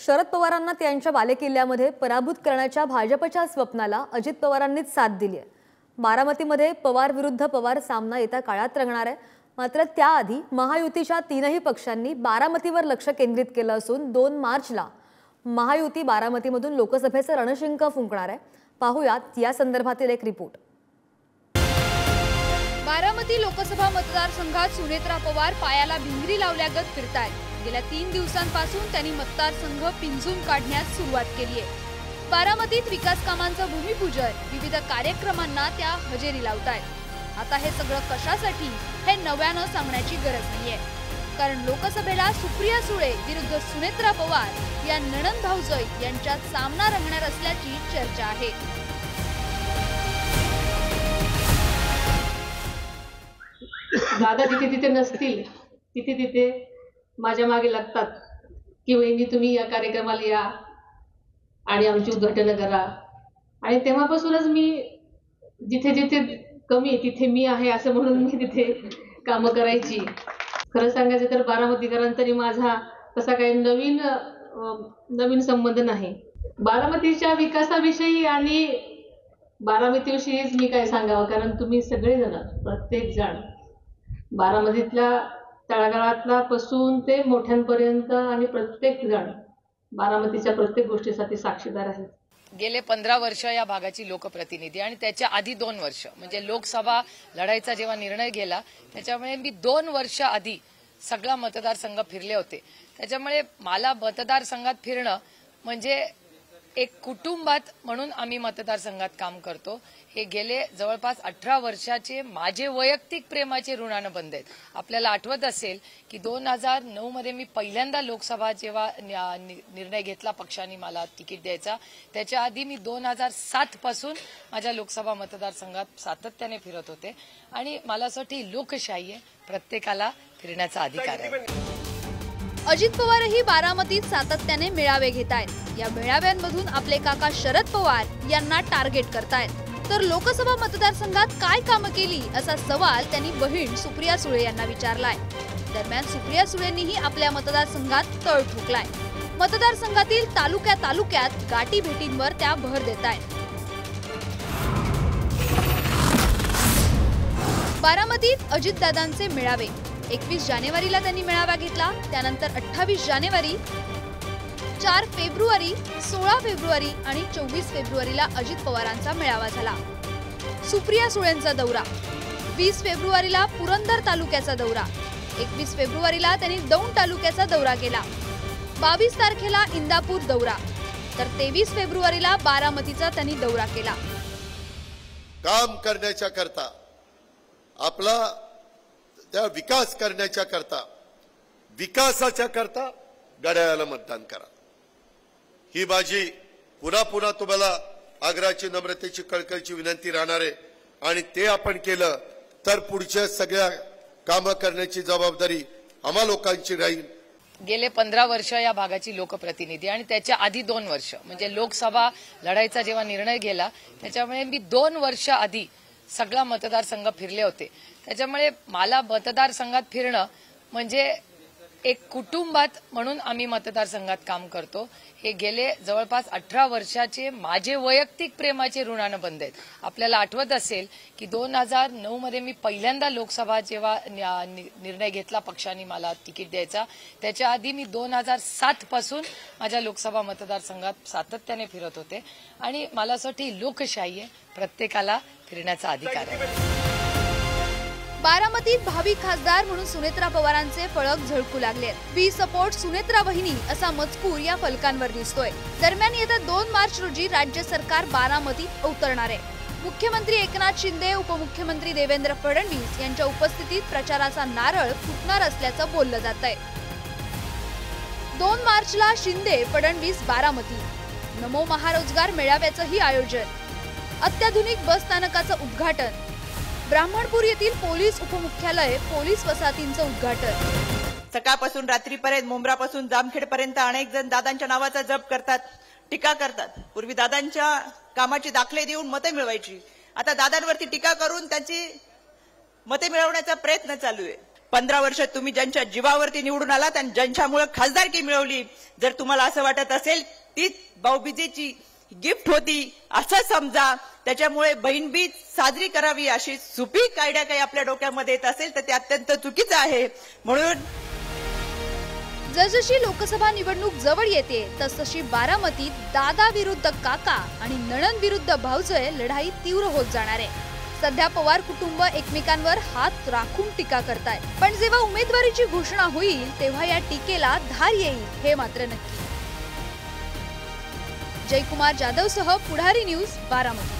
शरद पवारांना त्यांच्या बालेकिल्ल्यामध्ये पराभूत करण्याच्या भाजपच्या स्वप्नाला अजित पवारांनीच साथ दिली आहे। बारामतीमध्ये पवार विरुद्ध पवार सामना येत्या काळात रंगणार आहे। मात्र त्याआधी महायुतीच्या तीनही पक्षांनी बारामतीवर लक्ष केंद्रित केलं असून 2 मार्चला महायुती बारामतीमधून लोकसभेचं रणशिंग फुंकणार आहे। पाहूयात या संदर्भातील एक रिपोर्ट। बारामती लोकसभा मतदारसंघात सुनेत्रा पवार पायाला भिंगरी लावल्यागत फिरतायत। गेल्या 3 दिवसांपासून त्यांनी मतदारसंघ पिंजून काढण्यास सुरुवात केली आहे। बारामतीत विकास कामांचं भूमिपूजन, विविध कार्यक्रमांना त्या हजेरी लावतायत। आता हे सगळं कशासाठी हे नव्यानं सांगण्याची गरज नाहीये, कारण लोकसभेला सुप्रिया सुळे विरुद्ध सुनेत्रा पवार या नणंद भाऊजाई यांच्यात सामना रंगणार असल्याची चर्चा आहे। दादा जिथे तिथे नसतील तिथे तिथे माझ्या मागे लागतात की वहिनी तुम्ही या कार्यक्रमाला या आणि आमची उद्घाटन करा। आणि तेव्हापासूनच मी जिथे जिथे कमी तिथे मी आहे असं म्हणून मी तिथे कामं करायची। खरं सांगायचं तर बारामतीकरांतरी माझा तसा काही नवीन संबंध नाही। बारामतीच्या विकासाविषयी आणि बारामतीविषयीच मी काय सांगावं, कारण तुम्ही सगळेजण प्रत्येक जण बारामतीतल्या तळागाळातला पासून ते मोठ्यांपर्यंत आणि प्रत्येक जण बारामतीच्या प्रत्येक गोष्टीसाठी साक्षीदार आहेत। गेले 15 वर्ष या भागाची लोकप्रतिनिधी आणि त्याच्या आधी 2 वर्ष म्हणजे लोकसभा लढाईचा जेव्हा निर्णय गेला त्याच्यामुळे मी 2 वर्ष आधी सगळा मतदारसंघ फिरले होते। त्याच्यामुळे मला मतदारसंघात फिरणं म्हणजे एक कुटुंबात म्हणून आम्ही मतदारसंघात काम करतो। हे गेले जवळपास 18 वर्षाचे माझे वैयक्तिक प्रेमाचे ऋणानं बंद आहेत। आपल्याला आठवत असेल की 2009 मध्ये मी पहिल्यांदा लोकसभा जेव्हा निर्णय घेतला पक्षाने मला तिकीट द्यायचा, त्याच्या आधी मी 2007 पासून माझ्या लोकसभा मतदारसंघात सातत्याने फिरत होते आणि मला असं वाटतं लोकशाही आहे, प्रत्येकाला फिरण्याचा अधिकार आहे। अजित पवारही बारामतीत सातत्याने मेळावे घेतायत। या मेळाव्यांमधून आपले काका शरद पवार यांना टार्गेट करतायत। तर लोकसभा मतदारसंघात काय कामं केली असा सवाल त्यांनी बहीण सुप्रिया सुळे यांना विचारलाय। दरम्यान सुप्रिया सुळेंनीही आपल्या मतदारसंघात तळ ठोकलाय। मतदारसंघातील तालुक्यात गाठी भेटींवर त्या भर देतायत। बारामतीत अजितदादांचे मेळावे 21 जानेवारीला त्यांनी मेळावा घेतला। त्यानंतर 28 जानेवारी, 4 फेब्रुवारी, 16 फेब्रुवारी आणि 24 फेब्रुवारीला अजित पवारांचा मेळावा झाला। सुप्रिया सुळेंचा दौरा, 20 फेब्रुवारीला पुरंदर तालुक्याचा दौरा, 21 फेब्रुवारीला त्यांनी दौंड तालुक्याचा दौरा केला, 22 तारखेला इंदापूर दौरा, तर 23 फेब्रुवारीला बारामतीचा त्यांनी दौरा केला। काम करण्याच्या करता आपला त्या विकास करण्याच्या करता विकासाच्या करता घड्याळाला मतदान करा, ही माझी पुन्हा तुम्हाला आग्रहाची, नम्रतेची, कळकळीची विनंती राहणार आहे। आणि ते आपण केलं तर पुढच्या सगळ्या कामं करण्याची जबाबदारी आम्हा लोकांची राहील। गेले 15 वर्ष या भागाची लोकप्रतिनिधी आणि त्याच्या आधी 2 वर्ष म्हणजे लोकसभा लढाईचा जेव्हा निर्णय गेला त्याच्यामुळे मी 2 वर्ष आधी सगळा मतदारसंघ फिरले होते। त्याच्यामुळे मला मतदारसंघात फिरणं म्हणजे एक कुटुंबात म्हणून आम्ही मतदारसंघात काम करतो। हे गेले जवळपास 18 वर्षाचे माझे वैयक्तिक प्रेमाचे ऋणानं बंद आहेत। आपल्याला आठवत असेल की 2009 मध्ये मी पहिल्यांदा लोकसभा जेव्हा निर्णय घेतला पक्षाने मला तिकीट द्यायचा, त्याच्या आधी मी 2007 पासून माझ्या लोकसभा मतदारसंघात सातत्याने फिरत होते आणि मला असं वाटतं लोकशाही आहे, प्रत्येकाला फिरण्याचा अधिकार आहे। बारामतीत भावी खासदार म्हणून सुनेत्रा पवारांचे फलक झळकू लागले। वी सपोर्ट सुनेत्रा वहिनी असा मजकूर या फलकांवर दिसतोय। दरम्यान येत्या 2 मार्च रोजी राज्य सरकार बारामतीत अवतरणार आहे। मुख्यमंत्री एकनाथ शिंदे, उपमुख्यमंत्री देवेंद्र फडणवीस यांच्या उपस्थितीत प्रचाराचा नारळ फुटणार असल्याचं बोललं जातंय। 2 मार्चला शिंदे फडणवीस बारामती, नमो महारोजगार मेळाव्याचंही आयोजन, अत्याधुनिक बस स्थानकाचं उद्घाटन, ब्राह्मणपूर येथील पोलीस उपमुख्यालय, पोलीस वसाहतींचं उद्घाटन। सकाळपासून रात्रीपर्यंत, मुंब्रापासून जामखेडपर्यंत अनेक जण दादांच्या नावाचा जप करतात, टीका करतात। पूर्वी दादांच्या कामाचे दाखले देऊन मते मिळवायची, आता दादांवरती टीका करून त्यांची मते मिळवण्याचा प्रयत्न चालू आहे। 15 वर्ष तुम्ही ज्यांच्या जीवावरती निवडून आलात आणि ज्यांच्यामुळे खासदारकी मिळवली, जर तुम्हाला असं वाटत असेल तीच भाऊबीजेची गिफ्ट होती असं समजा, त्याच्यामुळे बहीणबीज साजरी करावी अशी सुपीक आयडिया काही आपल्या डोक्यामध्ये येत असेल तर ते अत्यंत चुकीचं आहे. म्हणून जसजशी लोकसभा निवडणूक जवळ येते तसतशी बारामतीत दादा विरुद्ध काका आणि नणंद विरुद्ध भाऊजय लढाई तीव्र होत जाणार आहे. सध्या पवार कुटुंब एकमेकांवर हात राखून टीका करताय, पण जेव्हा उमेदवारीची घोषणा होईल तेव्हा या टीकेला धार येईल हे मात्र नक्की. जयकुमार जाधवसह पुढारी न्यूज, बारामती.